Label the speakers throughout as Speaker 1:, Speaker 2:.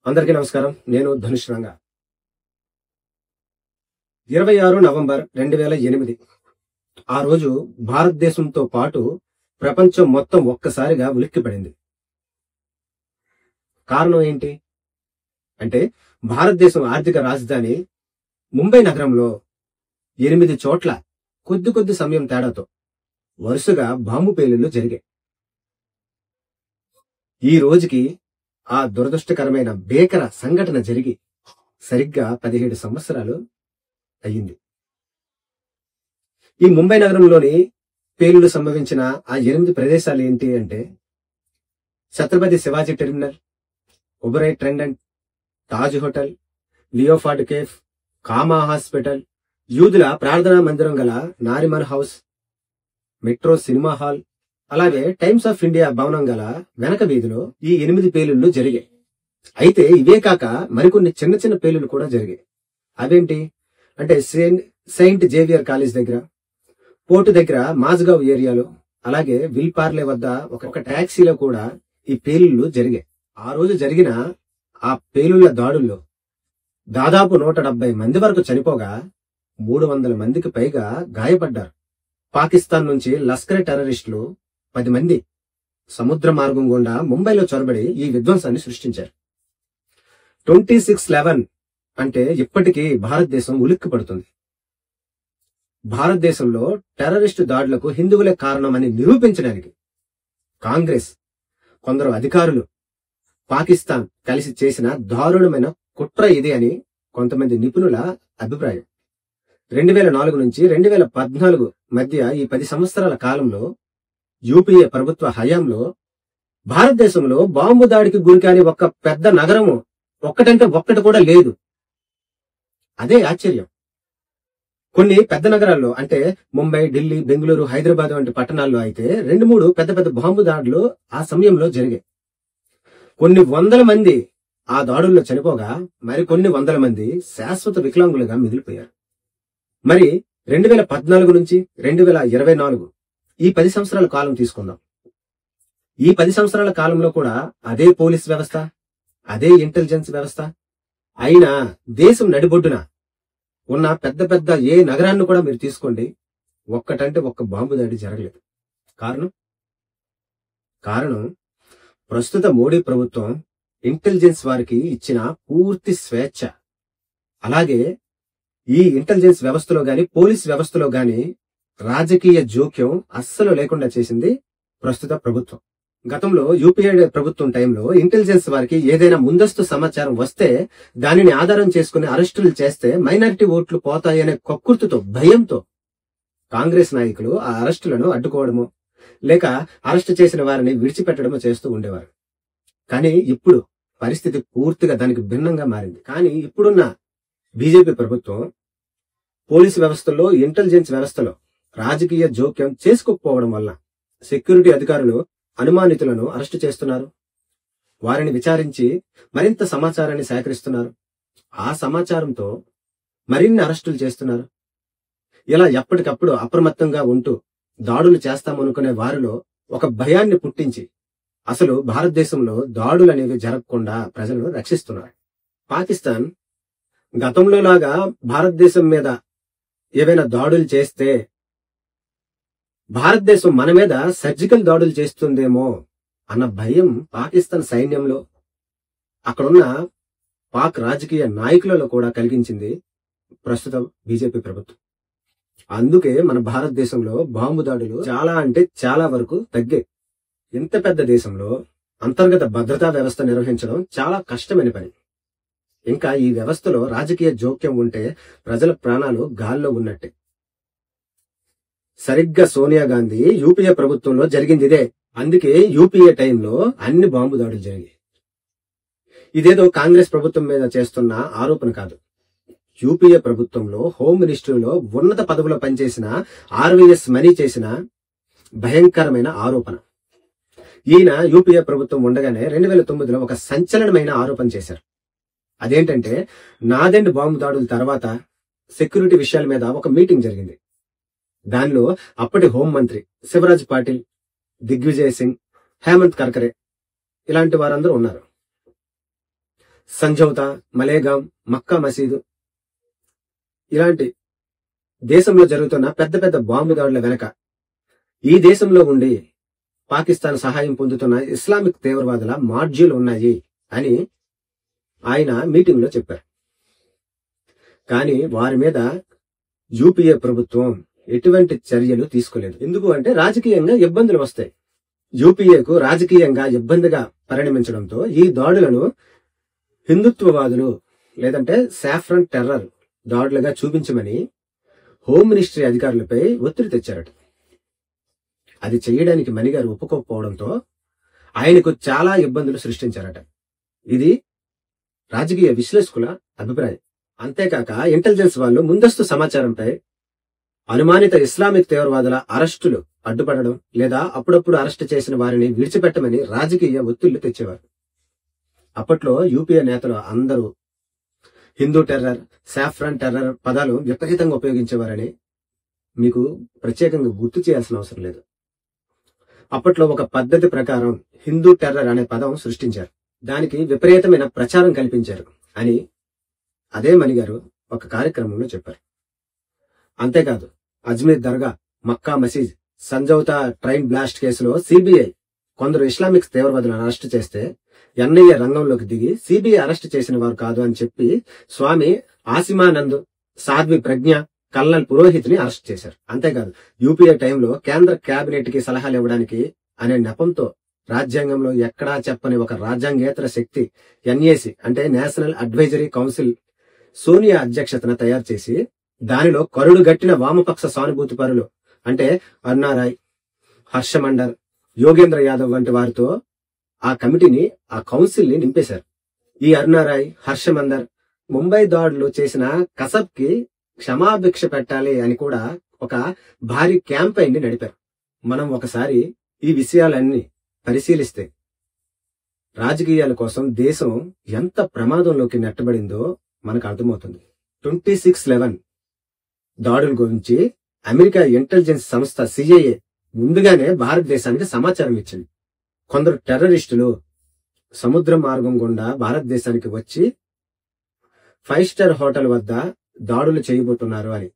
Speaker 1: అందరికీ నమస్కారం. నేను ధనుష్ రంగా. 26 నవంబర్ 2008 ఆ రోజు భారతదేశంతో పాటు ప్రపంచం మొత్తం ఒక్కసారిగా ఉలిక్కిపడింది. కారణం ఏంటి అంటే, భారతదేశం ఆర్థిక రాజధాని ముంబై నగరంలో 8 చోట్ల కొద్ది సమయం తేడాతో వరుసగా బాంబు పేలుళ్లు జరిగాయి. ఈ రోజుకి ఆ దురదృష్టకరమైన భీకర సంఘటన జరిగి సరిగ్గా 17 సంవత్సరాలు అయ్యింది. ఈ ముంబై నగరంలోని పేలుళ్లు సంభవించిన ఆ 8 ప్రదేశాలు ఏంటి అంటే, Chhatrapati Shivaji terminal, Oberoi Trident, Taj hotel, Leopard cafe, Cama hospital, యూదుల ప్రార్థనా మందిరం గల Nariman house, metro cinema hall, అలాగే టైమ్స్ ఆఫ్ ఇండియా భవనం గల వెనక వీధిలో ఈ 8 పేలుళ్లు జరిగాయి. అయితే ఇవే కాక మరికొన్ని చిన్న పేలుళ్లు కూడా జరిగాయి. అవేంటి అంటే, సెయింట్ జేవియర్ కాలేజ్ దగ్గర, పోర్టు దగ్గర మాజ్గావ్ ఏరియాలో, అలాగే విల్ పార్లే వద్ద ఒక టాక్సీలో కూడా ఈ పేలుళ్లు జరిగాయి. ఆ రోజు జరిగిన ఆ పేలుళ్ల దాడుల్లో దాదాపు 170 మంది వరకు చనిపోగా 300 మందికి పైగా గాయపడ్డారు. పాకిస్తాన్ నుంచి లష్కర్ టెర్రరిస్టులు 10 మంది సముద్ర మార్గం గుండా ముంబైలో చొరబడి ఈ విధ్వంసాన్ని సృష్టించారు. 26/11 అంటే ఇప్పటికీ భారతదేశం ఉలిక్కిపడుతుంది. భారతదేశంలో టెర్రరిస్టు దాడులకు హిందువులే కారణమని నిరూపించడానికి కాంగ్రెస్, కొందరు అధికారులు, పాకిస్తాన్ కలిసి చేసిన దారుణమైన కుట్ర ఇది అని కొంతమంది నిపుణుల అభిప్రాయం. 2004 నుంచి 2014 మధ్య ఈ 10 సంవత్సరాల కాలంలో యూపీఏ ప్రభుత్వ హయాంలో భారతదేశంలో బాంబు దాడికి గురికాని ఒక పెద్ద నగరము ఒక్కటంటే ఒక్కటి కూడా లేదు. అదే ఆశ్చర్యం. కొన్ని పెద్ద నగరాల్లో అంటే ముంబై, ఢిల్లీ, బెంగళూరు, హైదరాబాద్ వంటి పట్టణాల్లో అయితే 2-3 పెద్ద బాంబు దాడులు ఆ సమయంలో జరిగాయి. కొన్ని వందల మంది ఆ దాడుల్లో చనిపోగా మరికొన్ని వందల మంది శాశ్వత వికలాంగులుగా మిగిలిపోయారు. మరి 2014 నుంచి 2024 ఈ 10 సంవత్సరాల కాలం తీసుకుందాం. ఈ 10 సంవత్సరాల కాలంలో కూడా అదే పోలీస్ వ్యవస్థ, అదే ఇంటెలిజెన్స్ వ్యవస్థ, అయినా దేశం నడిబొడ్డున ఉన్న పెద్ద ఏ నగరాన్ని కూడా మీరు తీసుకోండి, ఒక్కటంటే ఒక్క బాంబు దాడి జరగలేదు. కారణం ప్రస్తుత మోడీ ప్రభుత్వం ఇంటెలిజెన్స్ వారికి ఇచ్చిన పూర్తి స్వేచ్ఛ. అలాగే ఈ ఇంటెలిజెన్స్ వ్యవస్థలో గాని, పోలీస్ వ్యవస్థలో గాని రాజకీయ జోక్యం అస్సలు లేకుండా చేసింది ప్రస్తుత ప్రభుత్వం. గతంలో యూపీఏ ప్రభుత్వం టైంలో ఇంటెలిజెన్స్ వారికి ఏదైనా ముందస్తు సమాచారం వస్తే దానిని ఆధారం చేసుకుని అరెస్టులు చేస్తే మైనారిటీ ఓట్లు పోతాయనే కక్కుర్తితో, భయంతో కాంగ్రెస్ నాయకులు ఆ అరెస్టులను అడ్డుకోవడము లేక అరెస్టు చేసిన వారిని విడిచిపెట్టడము చేస్తూ ఉండేవారు. కానీ ఇప్పుడు పరిస్థితి పూర్తిగా దానికి భిన్నంగా మారింది. కానీ ఇప్పుడున్న బీజేపీ ప్రభుత్వం పోలీసు వ్యవస్థలో, ఇంటెలిజెన్స్ వ్యవస్థలో రాజకీయ జోక్యం చేసుకోకపోవడం వల్ల సెక్యూరిటీ అధికారులు అనుమానితులను అరెస్టు చేస్తున్నారు. వారిని విచారించి మరింత సమాచారాన్ని సేకరిస్తున్నారు. ఆ సమాచారంతో మరిన్ని అరెస్టులు చేస్తున్నారు. ఇలా ఎప్పటికప్పుడు అప్రమత్తంగా ఉంటూ దాడులు చేస్తామనుకునే వారిలో ఒక భయాన్ని పుట్టించి అసలు భారతదేశంలో దాడులు అనేవి జరగకుండా ప్రజలను రక్షిస్తున్నారు. పాకిస్తాన్ గతంలో లాగా భారతదేశం మీద ఏవైనా దాడులు చేస్తే భారతదేశం మన మీద సర్జికల్ దాడులు చేస్తుందేమో అన్న భయం పాకిస్తాన్ సైన్యంలో, అక్కడున్న పాక్ రాజకీయ నాయకులలో కూడా కలిగించింది ప్రస్తుత బీజేపీ ప్రభుత్వం. అందుకే మన భారతదేశంలో బాంబు దాడులు చాలా అంటే చాలా వరకు తగ్గాయి. ఇంత పెద్ద దేశంలో అంతర్గత భద్రతా వ్యవస్థ నిర్వహించడం చాలా కష్టమైన పని. ఇంకా ఈ వ్యవస్థలో రాజకీయ జోక్యం ఉంటే ప్రజల ప్రాణాలు గాల్లో ఉన్నట్టే. సరిగ్గా సోనియా గాంధీ యూపీఏ ప్రభుత్వంలో జరిగింది ఇదే. అందుకే యూపీఏ టైంలో అన్ని బాంబు దాడులు జరిగాయి. ఇదేదో కాంగ్రెస్ ప్రభుత్వం మీద చేస్తున్న ఆరోపణ కాదు. యూపీఏ ప్రభుత్వంలో హోమ్ మినిస్ట్రీలో ఉన్నత పదవిలో పనిచేసిన ఆర్వీఎస్ మనీ చేసిన భయంకరమైన ఆరోపణ. ఈయన యూపీఏ ప్రభుత్వం ఉండగానే 2009లో ఒక సంచలనమైన ఆరోపణ చేశారు. అదేంటంటే, నాదెండ్ బాంబు దాడుల తర్వాత సెక్యూరిటీ విషయాల మీద ఒక మీటింగ్ జరిగింది. దానిలో అప్పటి హోంమంత్రి శివరాజ్ పాటిల్, దిగ్విజయ్ సింగ్, హేమంత్ కర్కరే ఇలాంటి వారందరూ ఉన్నారు. సంజౌతా, మలేగాం, మక్కా మసీదు ఇలాంటి దేశంలో జరుగుతున్న పెద్ద పెద్ద బాంబు దాడుల వెనక ఈ దేశంలో ఉండి పాకిస్తాన్ సహాయం పొందుతున్న ఇస్లామిక్ తీవ్రవాదుల మాడ్యూల్ ఉన్నాయి అని ఆయన మీటింగ్ లో చెప్పారు. కానీ వారి మీద యూపీఏ ప్రభుత్వం ఎటువంటి చర్యలు తీసుకోలేదు. ఎందుకు అంటే రాజకీయంగా ఇబ్బందులు వస్తాయి. యూపీఏకు రాజకీయంగా ఇబ్బందిగా పరిణమించడంతో ఈ దాడులను హిందుత్వవాదులు లేదంటే సాఫ్రన్ టెర్రర్ దాడులుగా చూపించమని హోమ్ మినిస్ట్రీ అధికారులపై ఒత్తిడి తెచ్చారట. అది చేయడానికి మణిగారు ఒప్పుకోకపోవడంతో ఆయనకు చాలా ఇబ్బందులు సృష్టించారట. ఇది రాజకీయ విశ్లేషకుల అభిప్రాయం. అంతేకాక ఇంటెలిజెన్స్ వాళ్ళు ముందస్తు సమాచారంపై అనుమానిత ఇస్లామిక్ తీవ్రవాదుల అరెస్టులు అడ్డుపడడం లేదా అప్పుడప్పుడు అరెస్టు చేసిన వారిని విడిచిపెట్టమని రాజకీయ ఒత్తిళ్లు తెచ్చేవారు. అప్పట్లో యూపీఏ నేతలు అందరూ హిందూ టెర్రర్, సాఫ్రాన్ టెర్రర్ పదాలు విపరీతంగా ఉపయోగించేవారని మీకు ప్రత్యేకంగా గుర్తు చేయాల్సిన అవసరం లేదు. అప్పట్లో ఒక పద్ధతి ప్రకారం హిందూ టెర్రర్ అనే పదం సృష్టించారు. దానికి విపరీతమైన ప్రచారం కల్పించారు అని అదే మణిగారు ఒక కార్యక్రమంలో చెప్పారు. అంతేకాదు అజ్మీర్ దర్గా, మక్కా మసీద్, సంజౌతా ట్రైన్ బ్లాస్ట్ కేసులో సిబిఐ కొందరు ఇస్లామిక్ తీవ్రవాదులను అరెస్టు చేస్తే ఎన్ఐఏ రంగంలోకి దిగి సిబిఐ అరెస్టు చేసిన వారు కాదు అని చెప్పి స్వామి ఆసిమానంద్, సాధ్వి ప్రజ్ఞ, కల్నల్ పురోహిత్ ని అరెస్ట్ చేశారు. అంతేకాదు యూపీఏ టైంలో కేంద్ర కేబినెట్ కి సలహాలు ఇవ్వడానికి అనే నెపంతో రాజ్యాంగంలో ఎక్కడా చెప్పని ఒక రాజ్యాంగేతర శక్తి ఎన్ఏసి అంటే నేషనల్ అడ్వైజరీ కౌన్సిల్ సోనియా అధ్యక్షతన తయారు చేసి దానిలో కరుడు గట్టిన వామపక్ష సానుభూతి పరులు అంటే అరుణారాయ్, హర్షమండర్, యోగేంద్ర యాదవ్ వంటి వారితో ఆ కమిటీని, ఆ కౌన్సిల్ ని నింపేశారు. ఈ అరుణారాయ్, హర్షమందర్ ముంబై దాడులు చేసిన కసబ్ కి క్షమాభిక్ష పెట్టాలి అని కూడా ఒక భారీ క్యాంపెయిన్ ని నడిపారు. మనం ఒకసారి ఈ విషయాలన్నీ పరిశీలిస్తే రాజకీయాల కోసం దేశం ఎంత ప్రమాదంలోకి నెట్టబడిందో మనకు అర్థమవుతుంది. 26/11 దాడుల గురించి అమెరికా ఇంటెలిజెన్స్ సంస్థ సిఐఏ ముందుగానే భారతదేశానికి సమాచారం ఇచ్చింది. కొందరు టెర్రరిస్టులు సముద్ర మార్గం గుండా భారతదేశానికి వచ్చి 5 స్టార్ హోటల్ వద్ద దాడులు చేయబోతున్నారు అని.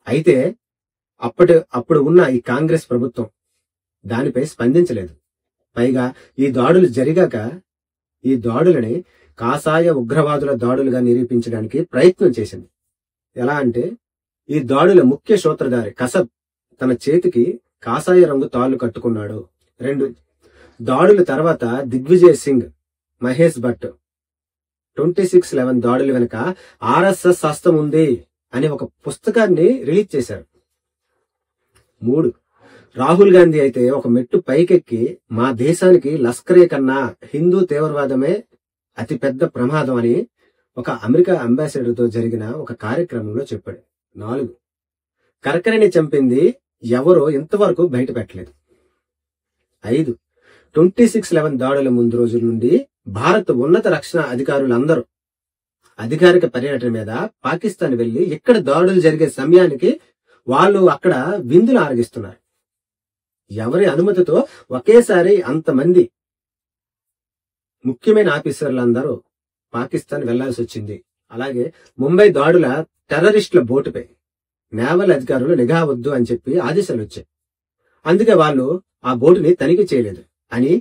Speaker 1: అయితే అప్పుడు ఉన్న ఈ కాంగ్రెస్ ప్రభుత్వం దానిపై స్పందించలేదు. పైగా ఈ దాడులు జరిగాక ఈ దాడులని కాషాయ ఉగ్రవాదుల దాడులుగా నిరూపించడానికి ప్రయత్నం చేసింది. ఎలా అంటే ఈ దాడుల ముఖ్య సూత్రధారి కసబ్ తన చేతికి కాషాయ రంగు తాళ్లు కట్టుకున్నాడు. 2 దాడుల తర్వాత దిగ్విజయ్ సింగ్, మహేష్ భట్ 26/11 దాడుల వెనుక ఆర్ఎస్ఎస్ హస్తం ఉంది అనే ఒక పుస్తకాన్ని రిలీజ్ చేశారు. 3 రాహుల్ గాంధీ అయితే ఒక మెట్టు పైకెక్కి మా దేశానికి లష్కరే కన్నా హిందూ తీవ్రవాదమే అతి పెద్ద ప్రమాదం అని ఒక అమెరికా అంబాసిడర్ తో జరిగిన ఒక కార్యక్రమంలో చెప్పాడు. 4 కర్కరిని చంపింది ఎవరో ఇంతవరకు బయట పెట్టలేదు. 5 26/11 దాడుల ముందు రోజుల నుండి భారత్ ఉన్నత రక్షణ అధికారులందరూ అధికారిక పర్యటన మీద పాకిస్తాన్ వెళ్లి ఇక్కడ దాడులు జరిగే సమయానికి వాళ్ళు అక్కడ విందులు ఆరగిస్తున్నారు. ఎవరి అనుమతితో ఒకేసారి అంతమంది ముఖ్యమైన ఆఫీసర్లందరూ పాకిస్తాన్ వెళ్లాల్సి వచ్చింది. అలాగే ముంబై దాడుల టెర్రరిస్టుల బోటుపై నేవల్ అధికారులు నిఘా వద్దు అని చెప్పి ఆదేశాలు వచ్చాయి. అందుకే వాళ్ళు ఆ బోటుని తనిఖీ చేయలేదు అని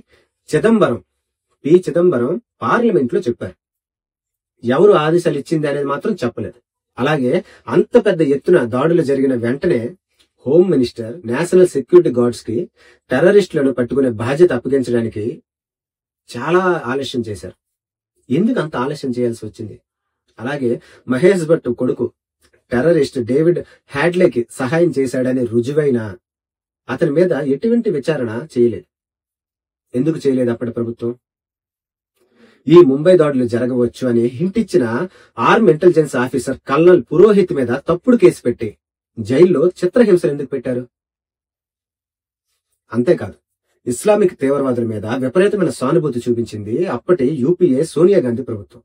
Speaker 1: చిదంబరం పార్లమెంట్ లో చెప్పారు. ఎవరు ఆదేశాలు ఇచ్చింది అనేది మాత్రం చెప్పలేదు. అలాగే అంత పెద్ద ఎత్తున దాడులు జరిగిన వెంటనే home minister national security guards కి టెర్రరిస్టులను పట్టుకునే బాధ్యత అప్పగించడానికి చాలా ఆలస్యం చేశారు. ఎందుకు అంత ఆలస్యం చేయాల్సి వచ్చింది? అలాగే మహేష్ భట్ కొడుకు టెర్రరిస్ట్ డేవిడ్ హ్యాడ్లేకి సహాయం చేశాడని రుజువైన అతని మీద ఎటువంటి విచారణ చేయలేదు. ఎందుకు చేయలేదు అప్పటి ప్రభుత్వం? ఈ ముంబై దాడులు జరగవచ్చు అని హింట్ ఇచ్చిన arm intelligence officer colonel Purohit మీద తప్పుడు కేసు పెట్టి జైల్లో చిత్రహింసలు ఎందుకు పెట్టారు? అంతేకాదు ఇస్లామిక్ తీవ్రవాదుల మీద విపరీతమైన సానుభూతి చూపించింది అప్పటి యూపీఏ సోనియా గాంధీ ప్రభుత్వం.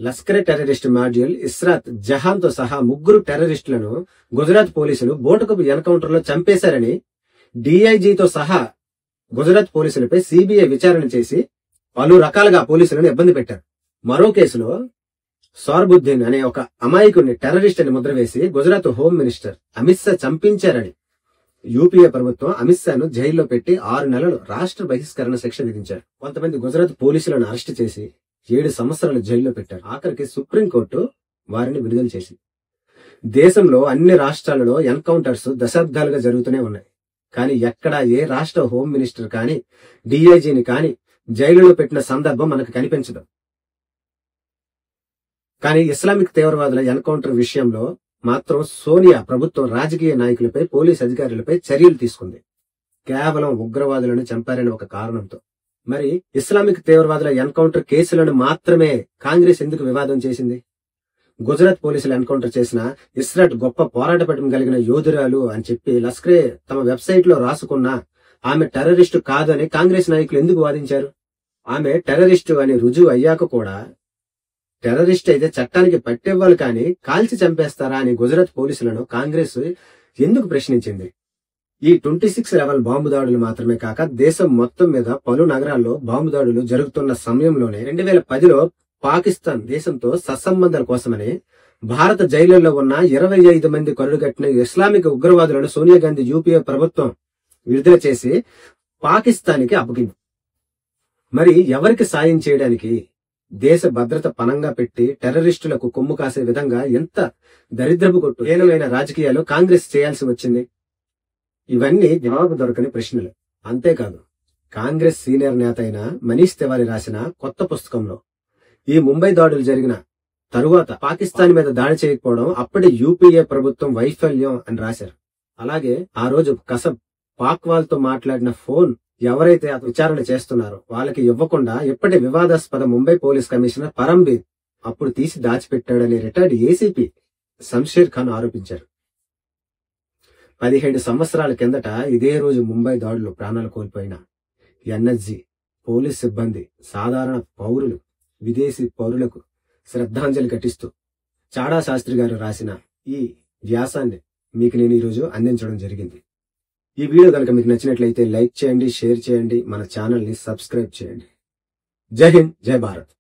Speaker 1: లష్కరే టెర్రరిస్ట్ మాడ్యూల్ ఇస్రాత్ జహాన్ తో సహా 3 టెర్రరిస్టులను గుజరాత్ పోలీసులు బోటుకపు ఎన్కౌంటర్ లో చంపేశారని డీఐజీతో సహా గుజరాత్ పోలీసులపై సిబిఐ విచారణ చేసి పలు రకాలుగా పోలీసులను ఇబ్బంది పెట్టారు. మరో కేసులో సౌరబుద్దీన్ అనే ఒక అమాయకుడిని టెర్రరిస్ట్ అని ముద్ర వేసి గుజరాత్ హోమ్ మినిస్టర్ అమిత్ షా చంపించారని యూపీఏ ప్రభుత్వం అమిత్ షాను జైల్లో పెట్టి 6 నెలలు రాష్ట్ర బహిష్కరణ శిక్ష విధించారు. కొంతమంది గుజరాత్ పోలీసులను అరెస్టు చేసి 7 సంవత్సరాలు జైల్లో పెట్టారు. ఆఖరికి సుప్రీంకోర్టు వారిని విడుదల చేసి. దేశంలో అన్ని రాష్ట్రాలలో ఎన్కౌంటర్స్ దశాబ్దాలుగా జరుగుతూనే ఉన్నాయి. కానీ ఎక్కడా ఏ రాష్ట్ర హోమ్ మినిస్టర్ కానీ డీఐజీని కానీ జైలులో పెట్టిన సందర్భం మనకు కనిపించదు. కానీ ఇస్లామిక్ తీవ్రవాదుల ఎన్కౌంటర్ విషయంలో మాత్రం సోనియా ప్రభుత్వం రాజకీయ నాయకులపై పోలీస్ అధికారులపై చర్యలు తీసుకుంది. కేవలం ఉగ్రవాదులను చంపారని ఒక కారణంతో. మరి ఇస్లామిక్ తీవ్రవాదుల ఎన్కౌంటర్ కేసులను మాత్రమే కాంగ్రెస్ ఎందుకు వివాదం చేసింది? గుజరాత్ పోలీసులు ఎన్కౌంటర్ చేసిన ఇస్రట్ గొప్ప పోరాట పటిమ కలిగిన యోధురాలు అని చెప్పి లష్కరే తమ వెబ్సైట్ లో రాసుకున్నా ఆమె టెర్రరిస్టు కాదు అని కాంగ్రెస్ నాయకులు ఎందుకు వాదించారు? ఆమె టెర్రరిస్టు అని రుజువు అయ్యాక కూడా టెర్రరిస్ట్ అయితే చట్టానికి పట్టేవ్వాలి కానీ కాల్చి చంపేస్తారా అని గుజరాత్ పోలీసులను కాంగ్రెస్ ఎందుకు ప్రశ్నించింది? ఈ 26 లెవెల్ బాంబు దాడులు మాత్రమే కాక దేశం మొత్తం మీద పలు నగరాల్లో బాంబు దాడులు జరుగుతున్న సమయంలోనే 2010లో పాకిస్తాన్ దేశంతో సత్సంబంధాల కోసమని భారత జైళ్లలో ఉన్న 25 మంది కరుడుగట్టిన ఇస్లామిక్ ఉగ్రవాదులను సోనియా గాంధీ యూపీఏ ప్రభుత్వం విడుదల చేసి పాకిస్తాన్కి అప్పగింది. మరి ఎవరికి సాయం చేయడానికి? దేశ భద్రత పనంగా పెట్టి టెర్రరిస్టులకు కొమ్ము కాసే విధంగా ఎంత దరిద్రపు కొట్టు హీనమైన రాజకీయాలు కాంగ్రెస్ చేయాల్సి వచ్చింది? ఇవన్నీ జవాబు దొరకని ప్రశ్నలు. అంతేకాదు, కాంగ్రెస్ సీనియర్ నేత అయిన మనీష్ తివారీ రాసిన కొత్త పుస్తకంలో ఈ ముంబై దాడులు జరిగిన తరువాత పాకిస్తాన్ మీద దాడి చేయకపోవడం అప్పటి యూపీఏ ప్రభుత్వం వైఫల్యం అని రాశారు. అలాగే ఆ రోజు కసబ్ పాక్వాల్ తో మాట్లాడిన ఫోన్ ఎవరైతే విచారణ చేస్తున్నారో వాళ్ళకి ఇవ్వకుండా ఇప్పటి వివాదాస్పద ముంబై పోలీస్ కమిషనర్ పరంబీర్ అప్పుడు తీసి దాచిపెట్టాడని రిటైర్డ్ ఏసీపీ శంషేర్ ఖాన్ ఆరోపించారు. 17 సంవత్సరాల కిందట ఇదే రోజు ముంబై దాడులు ప్రాణాలు కోల్పోయిన ఎన్ఎస్జీ పోలీస్ సిబ్బంది, సాధారణ పౌరులు, విదేశీ పౌరులకు శ్రద్ధాంజలి ఘటిస్తూ చాడా శాస్త్రి గారు రాసిన ఈ వ్యాసాన్ని మీకు నేను ఈరోజు అందించడం జరిగింది. ఈ వీడియో కనుక మీకు నచ్చినట్లయితే లైక్ చేయండి, షేర్ చేయండి, మన ఛానల్ ని సబ్స్క్రైబ్ చేయండి. జై హింద్, జై భారత్.